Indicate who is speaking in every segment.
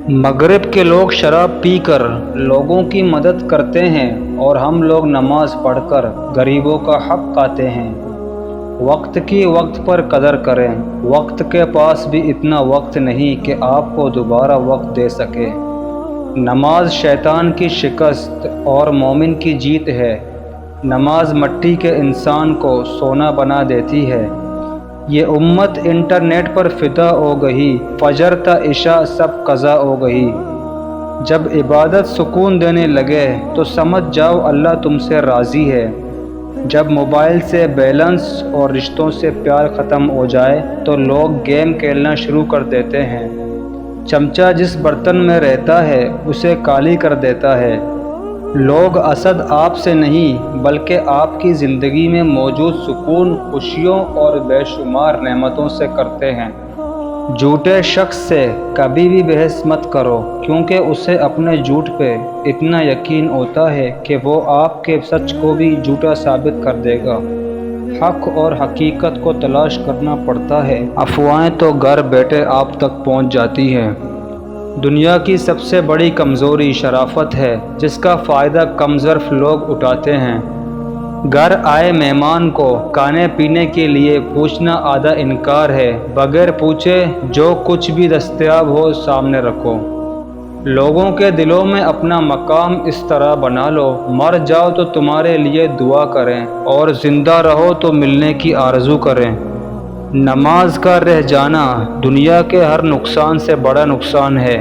Speaker 1: مغرب کے لوگ شراب پی کر لوگوں کی مدد کرتے ہیں اور ہم لوگ نماز پڑھ کر غریبوں کا حق کھاتے ہیں۔ وقت کی وقت پر قدر کریں، وقت کے پاس بھی اتنا وقت نہیں کہ آپ کو دوبارہ وقت دے سکے۔ نماز شیطان کی شکست اور مومن کی جیت ہے۔ نماز مٹی کے انسان کو سونا بنا دیتی ہے۔ یہ امت انٹرنیٹ پر فدا ہو گئی، فجر تا عشاء سب قضا ہو گئی۔ جب عبادت سکون دینے لگے تو سمجھ جاؤ اللہ تم سے راضی ہے۔ جب موبائل سے بیلنس اور رشتوں سے پیار ختم ہو جائے تو لوگ گیم کھیلنا شروع کر دیتے ہیں۔ چمچہ جس برتن میں رہتا ہے اسے کالی کر دیتا ہے۔ لوگ حسد آپ سے نہیں بلکہ آپ کی زندگی میں موجود سکون، خوشیوں اور بے شمار نعمتوں سے کرتے ہیں۔ جھوٹے شخص سے کبھی بھی بحث مت کرو کیونکہ اسے اپنے جھوٹ پہ اتنا یقین ہوتا ہے کہ وہ آپ کے سچ کو بھی جھوٹا ثابت کر دے گا۔ حق اور حقیقت کو تلاش کرنا پڑتا ہے، افواہیں تو گھر بیٹھے آپ تک پہنچ جاتی ہیں۔ دنیا کی سب سے بڑی کمزوری شرافت ہے جس کا فائدہ کم ظرف لوگ اٹھاتے ہیں۔ گھر آئے مہمان کو کھانے پینے کے لیے پوچھنا آدھا انکار ہے، بغیر پوچھے جو کچھ بھی دستیاب ہو سامنے رکھو۔ لوگوں کے دلوں میں اپنا مقام اس طرح بنا لو، مر جاؤ تو تمہارے لیے دعا کریں اور زندہ رہو تو ملنے کی آرزو کریں۔ نماز کا رہ جانا دنیا کے ہر نقصان سے بڑا نقصان ہے۔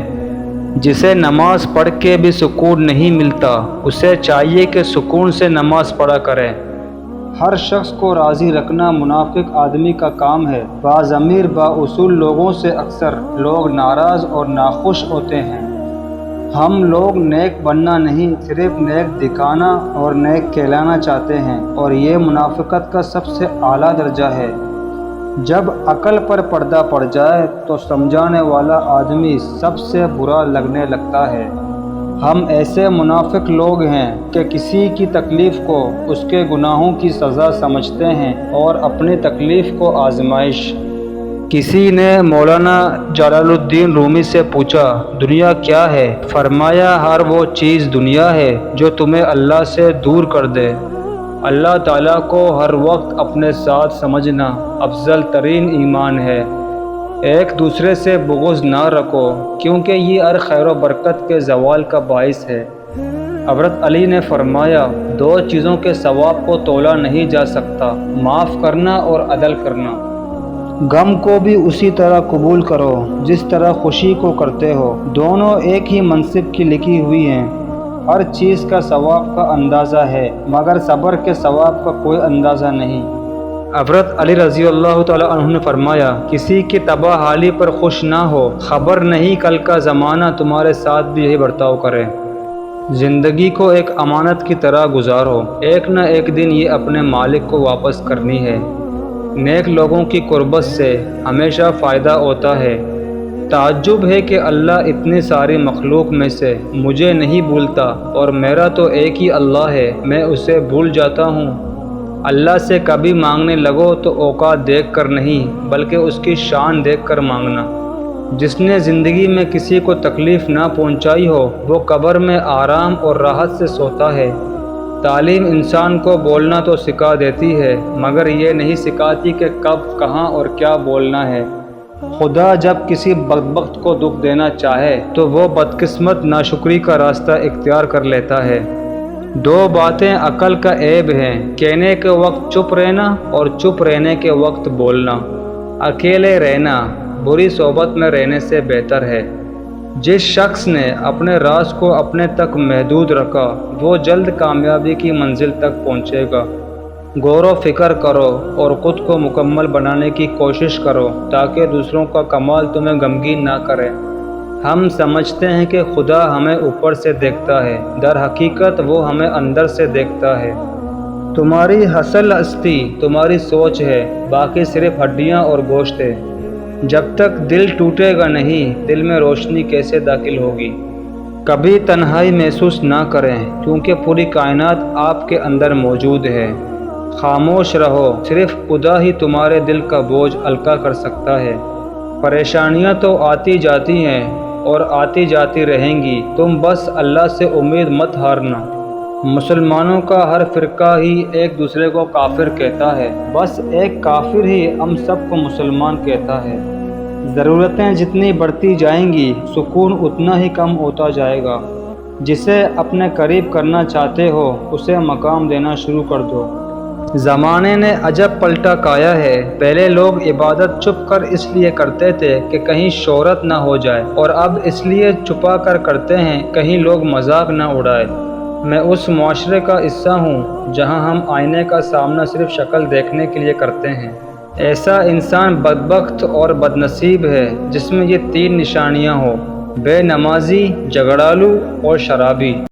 Speaker 1: جسے نماز پڑھ کے بھی سکون نہیں ملتا اسے چاہیے کہ سکون سے نماز پڑھا کرے۔ ہر شخص کو راضی رکھنا منافق آدمی کا کام ہے۔ باضمیر بااصول لوگوں سے اکثر لوگ ناراض اور ناخوش ہوتے ہیں۔ ہم لوگ نیک بننا نہیں، صرف نیک دکھانا اور نیک کہلانا چاہتے ہیں، اور یہ منافقت کا سب سے اعلیٰ درجہ ہے۔ جب عقل پر پردہ پڑ جائے تو سمجھانے والا آدمی سب سے برا لگنے لگتا ہے۔ ہم ایسے منافق لوگ ہیں کہ کسی کی تکلیف کو اس کے گناہوں کی سزا سمجھتے ہیں اور اپنی تکلیف کو آزمائش۔ کسی نے مولانا جلال الدین رومی سے پوچھا دنیا کیا ہے؟ فرمایا ہر وہ چیز دنیا ہے جو تمہیں اللہ سے دور کر دے۔ اللہ تعالیٰ کو ہر وقت اپنے ساتھ سمجھنا افضل ترین ایمان ہے۔ ایک دوسرے سے بغض نہ رکھو کیونکہ یہ ہر خیر و برکت کے زوال کا باعث ہے۔ حضرت علی نے فرمایا دو چیزوں کے ثواب کو تولا نہیں جا سکتا، معاف کرنا اور عدل کرنا۔ غم کو بھی اسی طرح قبول کرو جس طرح خوشی کو کرتے ہو، دونوں ایک ہی منصب کی لکھی ہوئی ہیں۔ ہر چیز کا ثواب کا اندازہ ہے مگر صبر کے ثواب کا کوئی اندازہ نہیں۔ حضرت علی رضی اللہ تعالیٰ عنہ نے فرمایا کسی کی تباہ حالی پر خوش نہ ہو، خبر نہیں کل کا زمانہ تمہارے ساتھ بھی یہی برتاؤ کرے۔ زندگی کو ایک امانت کی طرح گزارو، ایک نہ ایک دن یہ اپنے مالک کو واپس کرنی ہے۔ نیک لوگوں کی قربت سے ہمیشہ فائدہ ہوتا ہے۔ تعجب ہے کہ اللہ اتنی ساری مخلوق میں سے مجھے نہیں بھولتا، اور میرا تو ایک ہی اللہ ہے، میں اسے بھول جاتا ہوں۔ اللہ سے کبھی مانگنے لگو تو اوقات دیکھ کر نہیں بلکہ اس کی شان دیکھ کر مانگنا۔ جس نے زندگی میں کسی کو تکلیف نہ پہنچائی ہو وہ قبر میں آرام اور راحت سے سوتا ہے۔ تعلیم انسان کو بولنا تو سکھا دیتی ہے مگر یہ نہیں سکھاتی کہ کب، کہاں اور کیا بولنا ہے۔ خدا جب کسی بدبخت کو دکھ دینا چاہے تو وہ بدقسمت ناشکری کا راستہ اختیار کر لیتا ہے۔ دو باتیں عقل کا عیب ہیں، کہنے کے وقت چپ رہنا اور چپ رہنے کے وقت بولنا۔ اکیلے رہنا بری صحبت میں رہنے سے بہتر ہے۔ جس شخص نے اپنے راز کو اپنے تک محدود رکھا وہ جلد کامیابی کی منزل تک پہنچے گا۔ غور و فکر کرو اور خود کو مکمل بنانے کی کوشش کرو تاکہ دوسروں کا کمال تمہیں غمگین نہ کرے۔ ہم سمجھتے ہیں کہ خدا ہمیں اوپر سے دیکھتا ہے، در حقیقت وہ ہمیں اندر سے دیکھتا ہے۔ تمہاری اصل ہستی تمہاری سوچ ہے، باقی صرف ہڈیاں اور گوشت ہے۔ جب تک دل ٹوٹے گا نہیں دل میں روشنی کیسے داخل ہوگی؟ کبھی تنہائی محسوس نہ کریں کیونکہ پوری کائنات آپ کے اندر موجود ہے۔ خاموش رہو، صرف خدا ہی تمہارے دل کا بوجھ ہلکا کر سکتا ہے۔ پریشانیاں تو آتی جاتی ہیں اور آتی جاتی رہیں گی، تم بس اللہ سے امید مت ہارنا۔ مسلمانوں کا ہر فرقہ ہی ایک دوسرے کو کافر کہتا ہے، بس ایک کافر ہی ہم سب کو مسلمان کہتا ہے۔ ضرورتیں جتنی بڑھتی جائیں گی، سکون اتنا ہی کم ہوتا جائے گا۔ جسے اپنے قریب کرنا چاہتے ہو، اسے مقام دینا شروع کر دو۔ زمانے نے عجب پلٹا کھایا ہے۔ پہلے لوگ عبادت چھپ کر اس لیے کرتے تھے کہ کہیں شہرت نہ ہو جائے، اور اب اس لیے چھپا کر کرتے ہیں کہیں لوگ مذاق نہ اڑائے۔ میں اس معاشرے کا حصہ ہوں جہاں ہم آئینے کا سامنا صرف شکل دیکھنے کے لیے کرتے ہیں۔ ایسا انسان بدبخت اور بد نصیب ہے جس میں یہ تین نشانیاں ہوں: بے نمازی، جھگڑالو اور شرابی۔